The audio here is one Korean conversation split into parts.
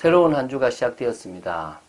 새로운 한 주가 시작되었습니다.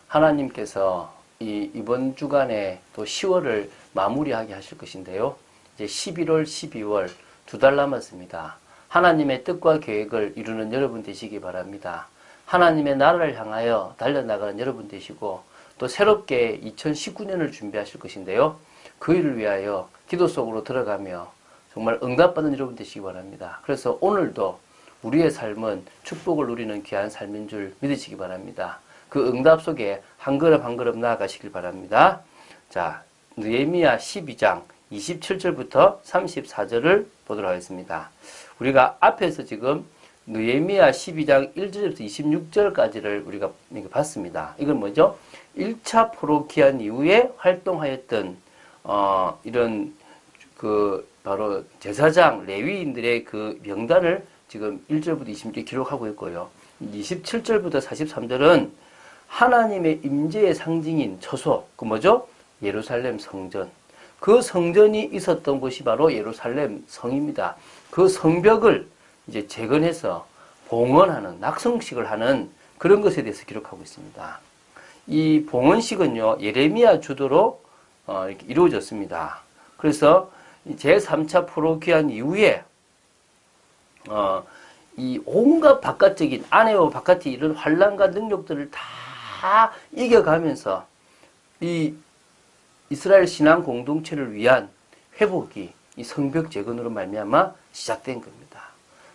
하나님께서 이번 주간에 또 10월을 마무리하게 하실 것인데요. 이제 11월, 12월 2달 남았습니다. 하나님의 뜻과 계획을 이루는 여러분 되시기 바랍니다. 하나님의 나라를 향하여 달려나가는 여러분 되시고 또 새롭게 2019년을 준비하실 것인데요. 그 일을 위하여 기도 속으로 들어가며 정말 응답받는 여러분 되시기 바랍니다. 그래서 오늘도 우리의 삶은 축복을 누리는 귀한 삶인 줄 믿으시기 바랍니다. 그 응답 속에 한 걸음 한 걸음 나아가시길 바랍니다. 자, 느헤미야 12장 27절부터 34절을 보도록 하겠습니다. 우리가 앞에서 지금 느헤미야 12장 1절부터 26절까지를 우리가 봤습니다. 이건 뭐죠? 1차 포로 기한 이후에 활동하였던 이런 바로 제사장 레위인들의 그 명단을 지금 1절부터 26절 기록하고 있고요. 27절부터 43절은 하나님의 임재의 상징인 처소, 그 뭐죠? 예루살렘 성전. 그 성전이 있었던 곳이 바로 예루살렘 성입니다. 그 성벽을 이제 재건해서 봉헌하는, 낙성식을 하는 그런 것에 대해서 기록하고 있습니다. 이 봉헌식은요, 예레미야 주도로 이렇게 이루어졌습니다. 그래서 제3차 포로 귀환 이후에 이 온갖 바깥적인 안에와 바깥의 이런 환란과 능력들을 다 이겨가면서 이 이스라엘 신앙 공동체를 위한 회복이 이 성벽 재건으로 말미암아 시작된 겁니다.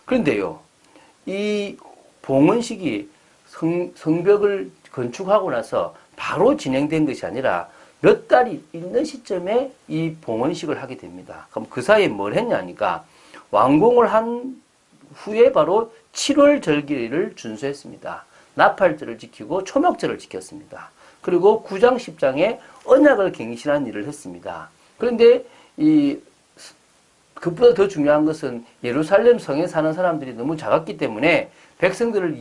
그런데요, 이 봉헌식이 성벽을 건축하고 나서 바로 진행된 것이 아니라 몇 달이 있는 시점에 이 봉헌식을 하게 됩니다. 그럼 그 사이에 뭘 했냐니까 완공을 한 후에 바로 7월 절기를 준수했습니다. 나팔절을 지키고 초막절을 지켰습니다. 그리고 9장 10장에 언약을 갱신한 일을 했습니다. 그런데 그보다 더 중요한 것은 예루살렘 성에 사는 사람들이 너무 작았기 때문에 백성들을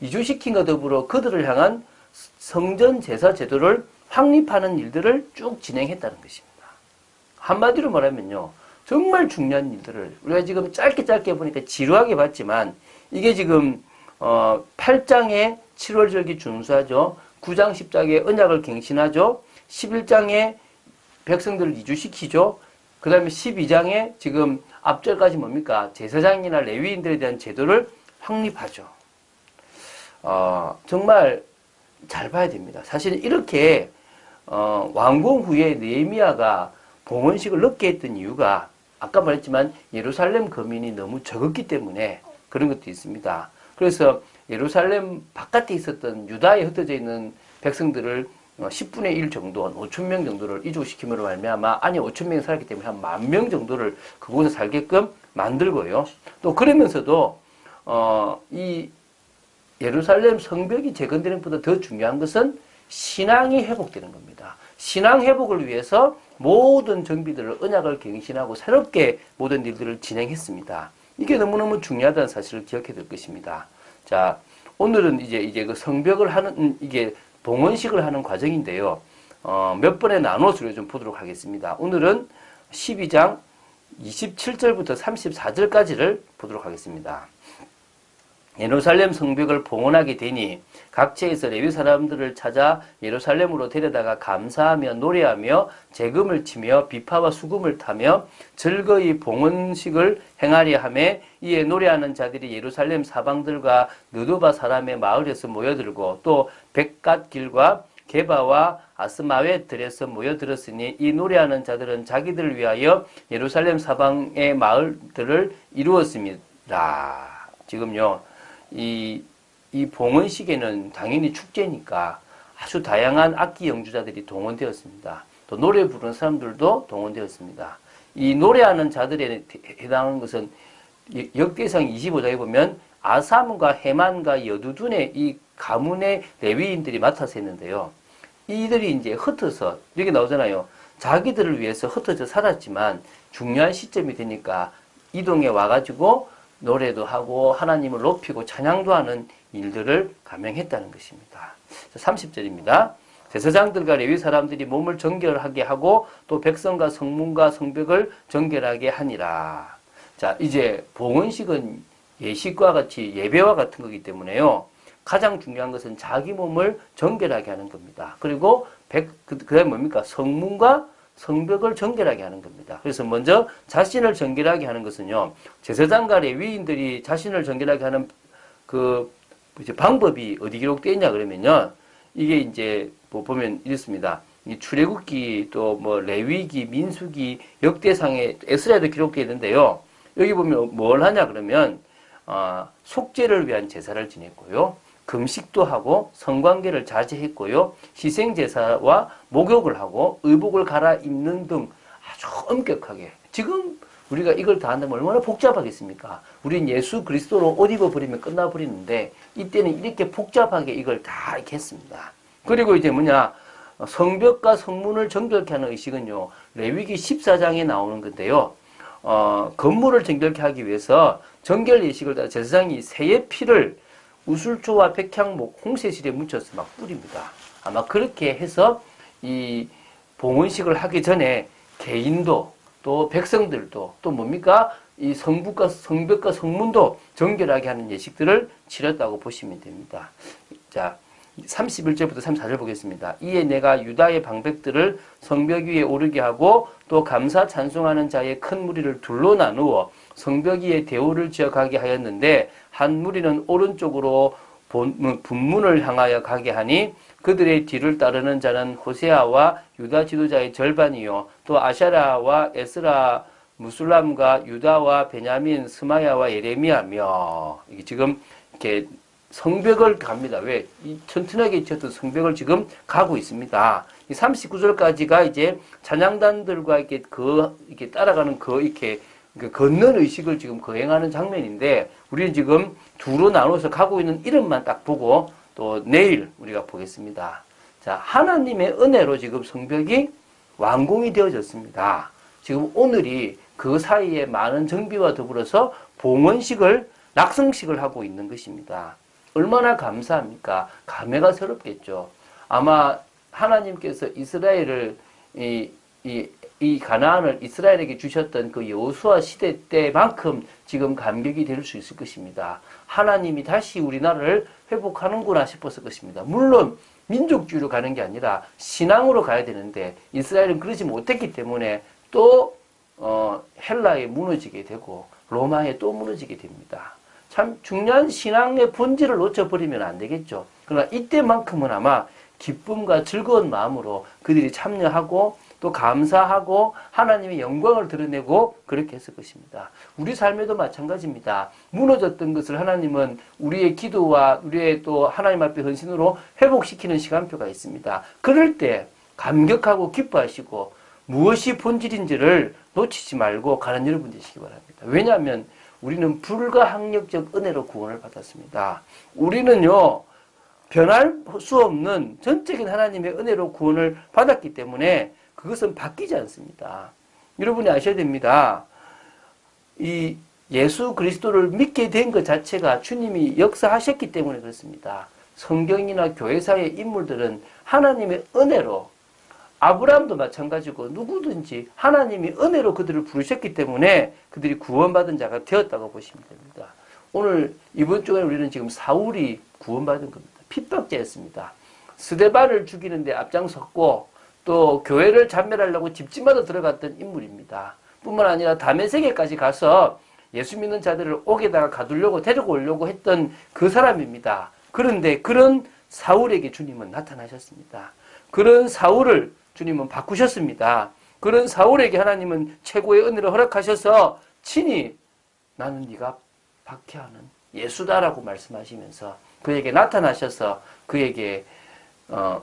이주시킨과 더불어 그들을 향한 성전 제사 제도를 확립하는 일들을 쭉 진행했다는 것입니다. 한마디로 말하면요, 정말 중요한 일들을 우리가 지금 짧게 보니까 지루하게 봤지만 이게 지금 8장에 7월절기 준수하죠. 9장 10장에 언약을 갱신하죠. 11장에 백성들을 이주시키죠. 그 다음에 12장에 지금 앞절까지 뭡니까? 제사장이나 레위인들에 대한 제도를 확립하죠. 정말 잘 봐야 됩니다. 사실 이렇게 완공 후에 느헤미야가 봉헌식을 늦게 했던 이유가 아까 말했지만 예루살렘 거민이 너무 적었기 때문에 그런 것도 있습니다. 그래서 예루살렘 바깥에 있었던 유다에 흩어져 있는 백성들을 10분의 1 정도, 한 5천 명 정도를 이주시킴으로 말미암아 안에 5천 명이 살았기 때문에 한 10,000명 정도를 그곳에 살게끔 만들고요. 또 그러면서도 이 예루살렘 성벽이 재건되는 것보다 더 중요한 것은 신앙이 회복되는 겁니다. 신앙 회복을 위해서 모든 정비들을 언약을 갱신하고 새롭게 모든 일들을 진행했습니다. 이게 너무너무 중요하다는 사실을 기억해야 될 것입니다. 자, 오늘은 이제 그 성벽을 하는 이게 봉헌식을 하는 과정인데요. 몇 번에 나눠서 좀 보도록 하겠습니다. 오늘은 12장 27절부터 34절까지를 보도록 하겠습니다. 예루살렘 성벽을 봉헌하게 되니 각지에서 레위 사람들을 찾아 예루살렘으로 데려다가 감사하며 노래하며 재금을 치며 비파와 수금을 타며 즐거이 봉헌식을 행하려 하매 이에 노래하는 자들이 예루살렘 사방들과 느도바 사람의 마을에서 모여들고 또 백갓길과 게바와 아스마웻들에서 모여들었으니 이 노래하는 자들은 자기들을 위하여 예루살렘 사방의 마을들을 이루었습니다. 지금요, 이 봉헌식에는 당연히 축제니까 아주 다양한 악기 연주자들이 동원되었습니다. 또 노래 부르는 사람들도 동원되었습니다. 이 노래하는 자들에 해당하는 것은 역대상 25장에 보면 아삼과 헤만과 여두둔의 이 가문의 레위인들이 맡아서 했는데요. 이들이 이제 흩어서 여기 나오잖아요. 자기들을 위해서 흩어져 살았지만 중요한 시점이 되니까 이동해 와가지고 노래도 하고 하나님을 높이고 찬양도 하는 일들을 감행했다는 것입니다. 30절입니다. 제사장들과 레위 사람들이 몸을 정결하게 하고 또 백성과 성문과 성벽을 정결하게 하니라. 자, 이제 봉헌식은 예식과 같이 예배와 같은 거기 때문에요. 가장 중요한 것은 자기 몸을 정결하게 하는 겁니다. 그리고 그다음에 뭡니까? 성문과 성벽을 정결하게 하는 겁니다. 그래서 먼저 자신을 정결하게 하는 것은요. 제사장과 레위인들이 자신을 정결하게 하는 그 방법이 어디 기록되어 있냐 그러면요. 이게 이제 뭐 보면 이렇습니다. 이 출애굽기 또 뭐 레위기, 민수기, 역대상에 에스라에도 기록되어 있는데요. 여기 보면 뭘 하냐 그러면 속죄를 위한 제사를 지냈고요. 금식도 하고 성관계를 자제했고요. 희생제사와 목욕을 하고 의복을 갈아입는 등 아주 엄격하게. 지금 우리가 이걸 다 한다면 얼마나 복잡하겠습니까? 우린 예수 그리스도로 옷 입어버리면 끝나버리는데 이때는 이렇게 복잡하게 이걸 다 이렇게 했습니다. 그리고 이제 뭐냐 성벽과 성문을 정결케 하는 의식은요. 레위기 14장에 나오는 건데요. 건물을 정결케 하기 위해서 정결 예식을 따라 제사장이 새의 피를 우슬초와 백향목, 홍세실에 묻혀서 막 뿌립니다. 아마 그렇게 해서 이 봉헌식을 하기 전에 개인도 또 백성들도 또 뭡니까? 이 성벽과 성문도 정결하게 하는 예식들을 치렀다고 보시면 됩니다. 자, 31절부터 34절 보겠습니다. 이에 내가 유다의 방백들을 성벽 위에 오르게 하고 또 감사 찬송하는 자의 큰 무리를 둘로 나누어 성벽 위에 대오를 지어가게 하였는데 한 무리는 오른쪽으로 분문을 향하여 가게 하니 그들의 뒤를 따르는 자는 호세아와 유다 지도자의 절반이요 또 아샤라와 에스라 무술람과 유다와 베냐민 스마야와 예레미야며 이게 지금 이렇게 성벽을 갑니다. 왜? 이 튼튼하게 지었던 성벽을 지금 가고 있습니다. 이 39절까지가 이제 찬양단들과 이렇게 따라가는 이렇게 걷는 의식을 지금 거행하는 장면인데, 우리는 지금 두로 나눠서 가고 있는 이름만 딱 보고 또 내일 우리가 보겠습니다. 자, 하나님의 은혜로 지금 성벽이 완공이 되어졌습니다. 지금 오늘이 그 사이에 많은 정비와 더불어서 봉헌식을, 낙성식을 하고 있는 것입니다. 얼마나 감사합니까? 감회가 새롭겠죠. 아마 하나님께서 이스라엘을 이 가나안을 이스라엘에게 주셨던 그 여호수아 시대 때만큼 지금 감격이 될 수 있을 것입니다. 하나님이 다시 우리나라를 회복하는구나 싶었을 것입니다. 물론 민족주의로 가는 게 아니라 신앙으로 가야 되는데 이스라엘은 그러지 못했기 때문에 또 헬라에 무너지게 되고 로마에 또 무너지게 됩니다. 참 중요한 신앙의 본질을 놓쳐버리면 안 되겠죠. 그러나 이때만큼은 아마 기쁨과 즐거운 마음으로 그들이 참여하고 또 감사하고 하나님의 영광을 드러내고 그렇게 했을 것입니다. 우리 삶에도 마찬가지입니다. 무너졌던 것을 하나님은 우리의 기도와 우리의 또 하나님 앞에 헌신으로 회복시키는 시간표가 있습니다. 그럴 때 감격하고 기뻐하시고 무엇이 본질인지를 놓치지 말고 가는 여러분 되시기 바랍니다. 왜냐하면 우리는 불가항력적 은혜로 구원을 받았습니다. 우리는요, 변할 수 없는 전적인 하나님의 은혜로 구원을 받았기 때문에 그것은 바뀌지 않습니다. 여러분이 아셔야 됩니다. 이 예수 그리스도를 믿게 된 것 자체가 주님이 역사하셨기 때문에 그렇습니다. 성경이나 교회사의 인물들은 하나님의 은혜로, 아브라함도 마찬가지고 누구든지 하나님이 은혜로 그들을 부르셨기 때문에 그들이 구원받은 자가 되었다고 보시면 됩니다. 오늘 이번 주에 우리는 지금 사울이 구원받은 겁니다. 핍박자였습니다. 스데반을 죽이는데 앞장섰고 또 교회를 잔멸하려고 집집마다 들어갔던 인물입니다. 뿐만 아니라 다메섹에까지 가서 예수 믿는 자들을 옥에다가 가두려고 데리고 오려고 했던 그 사람입니다. 그런데 그런 사울에게 주님은 나타나셨습니다. 그런 사울을 주님은 바꾸셨습니다. 그런 사울에게 하나님은 최고의 은혜를 허락하셔서 친히 나는 네가 박해하는 예수다라고 말씀하시면서 그에게 나타나셔서 그에게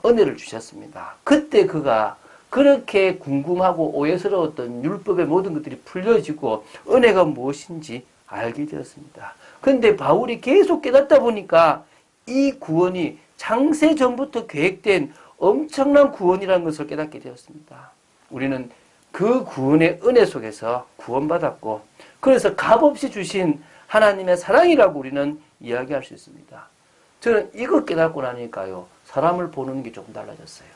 은혜를 주셨습니다. 그때 그가 그렇게 궁금하고 오해스러웠던 율법의 모든 것들이 풀려지고 은혜가 무엇인지 알게 되었습니다. 그런데 바울이 계속 깨닫다 보니까 이 구원이 창세 전부터 계획된 엄청난 구원이라는 것을 깨닫게 되었습니다. 우리는 그 구원의 은혜 속에서 구원받았고 그래서 값없이 주신 하나님의 사랑이라고 우리는 이야기할 수 있습니다. 저는 이걸 깨닫고 나니까요. 사람을 보는 게 조금 달라졌어요.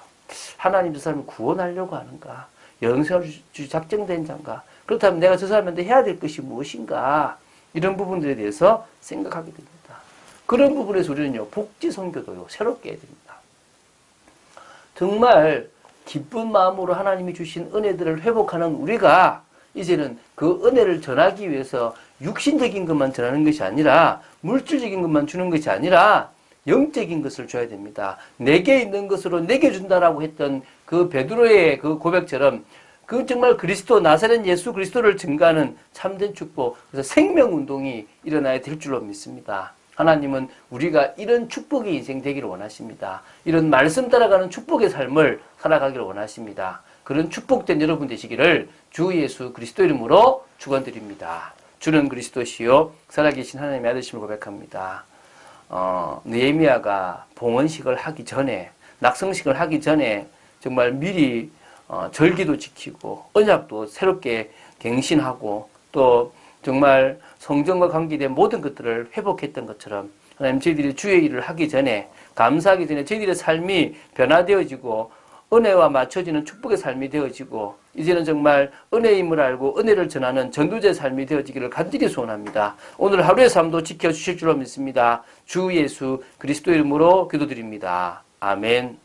하나님 저 사람을 구원하려고 하는가? 영생을 작정된 자인가? 그렇다면 내가 저 사람한테 해야 될 것이 무엇인가? 이런 부분들에 대해서 생각하게 됩니다. 그런 부분에서 우리는요, 복지 선교도요, 새롭게 해야 됩니다. 정말 기쁜 마음으로 하나님이 주신 은혜들을 회복하는 우리가 이제는 그 은혜를 전하기 위해서 육신적인 것만 전하는 것이 아니라 물질적인 것만 주는 것이 아니라 영적인 것을 줘야 됩니다. 내게 있는 것으로 내게 준다라고 했던 그 베드로의 그 고백처럼 그 정말 그리스도 나사렛 예수 그리스도를 증거하는 참된 축복, 그래서 생명운동이 일어나야 될 줄로 믿습니다. 하나님은 우리가 이런 축복의 인생 되기를 원하십니다. 이런 말씀 따라가는 축복의 삶을 살아가기를 원하십니다. 그런 축복된 여러분 되시기를 주 예수 그리스도 이름으로 축원드립니다. 주는 그리스도시요 살아계신 하나님의 아들심을 고백합니다. 느헤미야가 봉헌식을 하기 전에, 낙성식을 하기 전에 정말 미리 절기도 지키고 언약도 새롭게 갱신하고 또 정말 성전과 관계된 모든 것들을 회복했던 것처럼 하나님 저희들이 주의 일을 하기 전에, 감사하기 전에 저희들의 삶이 변화되어지고 은혜와 맞춰지는 축복의 삶이 되어지고 이제는 정말 은혜임을 알고 은혜를 전하는 전도자의 삶이 되어지기를 간절히 소원합니다. 오늘 하루의 삶도 지켜주실 줄로 믿습니다. 주 예수 그리스도 이름으로 기도드립니다. 아멘.